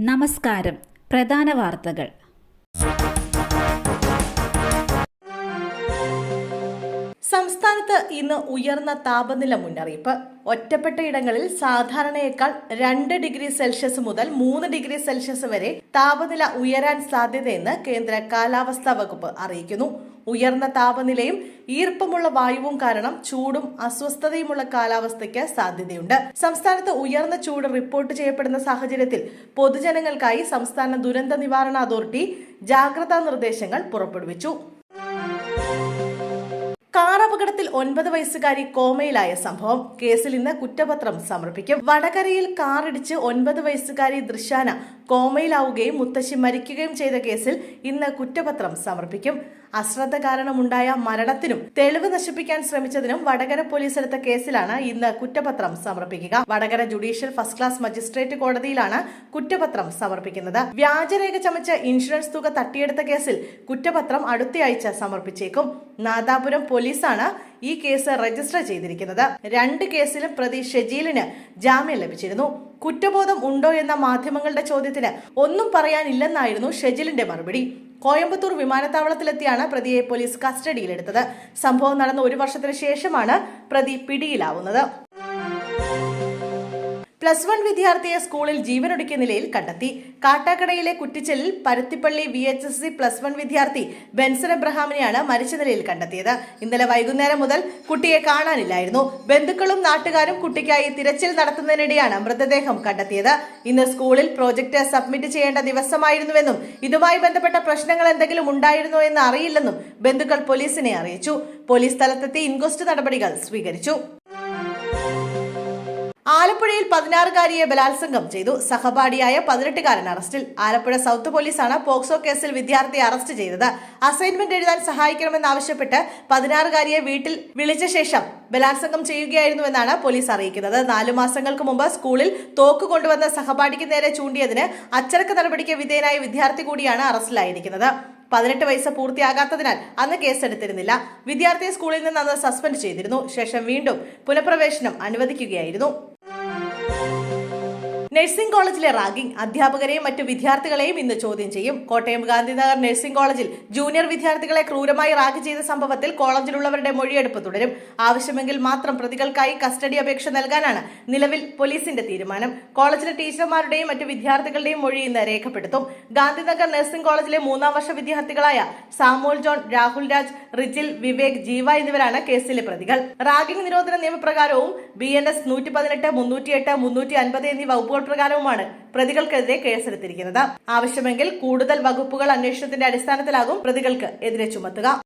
നമസ്കാരം. പ്രധാന വാർത്തകൾ. സംസ്ഥാനത്ത് ഇന്ന് ഉയർന്ന താപനില മുന്നറിയിപ്പ്. ഒറ്റപ്പെട്ട ഇടങ്ങളിൽ സാധാരണയേക്കാൾ 2 ഡിഗ്രി സെൽഷ്യസ് മുതൽ 3 ഡിഗ്രി സെൽഷ്യസ് വരെ താപനില ഉയരാൻ സാധ്യതയെന്ന് കേന്ദ്ര കാലാവസ്ഥാ വകുപ്പ് അറിയിക്കുന്നു. ഉയർന്ന താപനിലയും ഈർപ്പമുള്ള വായുവും കാരണം ചൂടും അസ്വസ്ഥതയുമുള്ള കാലാവസ്ഥയ്ക്ക് സാധ്യതയുണ്ട്. സംസ്ഥാനത്ത് ഉയർന്ന ചൂട് റിപ്പോർട്ട് ചെയ്യപ്പെടുന്ന സാഹചര്യത്തിൽ പൊതുജനങ്ങൾക്കായി സംസ്ഥാന ദുരന്ത നിവാരണ അതോറിറ്റി ജാഗ്രതാ നിർദ്ദേശങ്ങൾ പുറപ്പെടുവിച്ചു. കാർ അപകടത്തിൽ 9 വയസ്സുകാരി കോമയിലായ സംഭവം. കേസിൽ ഇന്ന് കുറ്റപത്രം സമർപ്പിക്കും. വടകരയിൽ കാറിടിച്ച് 9 വയസ്സുകാരി ദൃശാന കോമയിലാവുകയും മുത്തശ്ശി മരിക്കുകയും ചെയ്ത കേസിൽ ഇന്ന് കുറ്റപത്രം സമർപ്പിക്കും. അശ്രദ്ധ കാരണമുണ്ടായ മരണത്തിനും തെളിവ് നശിപ്പിക്കാൻ ശ്രമിച്ചതിനും വടകര പോലീസ് എടുത്ത കേസിലാണ് ഇന്ന് കുറ്റപത്രം സമർപ്പിക്കുക. Vadakara judicial first class magistrate കോടതിയിലാണ് കുറ്റപത്രം സമർപ്പിക്കുന്നത്. വ്യാജരേഖ ചമച്ച് ഇൻഷുറൻസ് തുക തട്ടിയെടുത്ത കേസിൽ കുറ്റപത്രം അടുത്തയാഴ്ച സമർപ്പിച്ചേക്കും. നാദാപുരം പോലീസാണ് ഈ കേസ് രജിസ്റ്റർ ചെയ്തിരിക്കുന്നത്. 2 കേസിലും പ്രതി ഷെജീലിന് ജാമ്യം ലഭിച്ചിരുന്നു. കുറ്റബോധം ഉണ്ടോ എന്ന മാധ്യമങ്ങളുടെ ചോദ്യത്തിന് ഒന്നും പറയാനില്ലെന്നായിരുന്നു ഷെജിലിന്റെ മറുപടി. കോയമ്പത്തൂർ വിമാനത്താവളത്തിലെത്തിയാണ് പ്രതിയെ പോലീസ് കസ്റ്റഡിയിലെടുത്തത്. സംഭവം നടന്ന 1 വർഷത്തിന് ശേഷമാണ് പ്രതി പിടിയിലാവുന്നത്. +1 വിദ്യാർത്ഥിയെ സ്കൂളിൽ ജീവനൊടുക്കിയ നിലയിൽ കണ്ടെത്തി. കാട്ടാക്കടയിലെ കുറ്റിച്ചലിൽ പരുത്തിപ്പള്ളി VHSC +1 വിദ്യാർത്ഥി ബെൻസൺ എബ്രഹാമിനെയാണ് മരിച്ച നിലയിൽ കണ്ടെത്തിയത്. ഇന്നലെ വൈകുന്നേരം മുതൽ കുട്ടിയെ കാണാനില്ലായിരുന്നു. ബന്ധുക്കളും നാട്ടുകാരും കുട്ടിക്കായി തിരച്ചിൽ നടത്തുന്നതിനിടെയാണ് മൃതദേഹം കണ്ടെത്തിയത്. ഇന്ന് സ്കൂളിൽ പ്രോജക്ട് സബ്മിറ്റ് ചെയ്യേണ്ട ദിവസമായിരുന്നുവെന്നും ഇതുമായി ബന്ധപ്പെട്ട പ്രശ്നങ്ങൾ എന്തെങ്കിലും ഉണ്ടായിരുന്നോ എന്ന് അറിയില്ലെന്നും ബന്ധുക്കൾ പോലീസിനെ അറിയിച്ചു. പോലീസ് സ്ഥലത്തെത്തി ഇൻക്വസ്റ്റ് നടപടികൾ സ്വീകരിച്ചു. ആലപ്പുഴയിൽ 16-കാരിയെ ബലാത്സംഗം ചെയ്തു. സഹപാഠിയായ 18-കാരൻ അറസ്റ്റിൽ. ആലപ്പുഴ സൗത്ത് പോലീസാണ് പോക്സോ കേസിൽ വിദ്യാർത്ഥിയെ അറസ്റ്റ് ചെയ്തത്. അസൈൻമെന്റ് എഴുതാൻ സഹായിക്കണമെന്നാവശ്യപ്പെട്ട് 16-കാരിയെ വീട്ടിൽ വിളിച്ച ശേഷം ബലാത്സംഗം ചെയ്യുകയായിരുന്നുവെന്നാണ് പോലീസ് അറിയിക്കുന്നത്. 4 മാസങ്ങൾക്ക് മുമ്പ് സ്കൂളിൽ തോക്ക് കൊണ്ടുവന്ന സഹപാഠിക്ക് നേരെ ചൂണ്ടിയതിന് അച്ചടക്ക നടപടിക്ക് വിധേയനായ വിദ്യാർത്ഥി കൂടിയാണ് അറസ്റ്റിലായിരിക്കുന്നത്. 18 വയസ്സ് പൂർത്തിയാകാത്തതിനാൽ അന്ന് കേസെടുത്തിരുന്നില്ല. വിദ്യാർത്ഥിയെ സ്കൂളിൽ നിന്ന് അന്ന് സസ്പെൻഡ് ചെയ്തിരുന്നു. ശേഷം വീണ്ടും പുനഃപ്രവേശനം അനുവദിക്കുകയായിരുന്നു. നഴ്സിംഗ് കോളേജിലെ റാഗിംഗ്. അധ്യാപകരെയും മറ്റു വിദ്യാർത്ഥികളെയും ഇന്ന് ചോദ്യം ചെയ്യും. കോട്ടയം ഗാന്ധിനഗർ നഴ്സിംഗ് കോളേജിൽ ജൂനിയർ വിദ്യാർത്ഥികളെ ക്രൂരമായി റാഗ് ചെയ്ത സംഭവത്തിൽ കോളേജിലുള്ളവരുടെ മൊഴിയെടുപ്പ് തുടരും. ആവശ്യമെങ്കിൽ മാത്രം പ്രതികൾക്കായി കസ്റ്റഡി അപേക്ഷ നൽകാനാണ് നിലവിൽ പോലീസിന്റെ തീരുമാനം. കോളേജിലെ ടീച്ചർമാരുടെയും മറ്റു വിദ്യാർത്ഥികളുടെയും മൊഴി ഇന്ന് രേഖപ്പെടുത്തും. ഗാന്ധിനഗർ നഴ്സിംഗ് കോളേജിലെ 3ാം വർഷ വിദ്യാർത്ഥികളായ സാമുൽ ജോൺ, രാഹുൽ രാജ്, റിജിൽ, വിവേക്, ജീവ എന്നിവരാണ് കേസിലെ പ്രതികൾ. റാഗിംഗ് നിരോധന നിയമപ്രകാരവും BNS 118, 308, 350 എന്നീ വകുപ്പുകൾ പ്രകാരവുമാണ് പ്രതികൾക്കെതിരെ കേസെടുത്തിരിക്കുന്നത്. ആവശ്യമെങ്കിൽ കൂടുതൽ വകുപ്പുകൾ അന്വേഷണത്തിന്റെ അടിസ്ഥാനത്തിലാകും പ്രതികൾക്ക് എതിരെ ചുമത്തുക.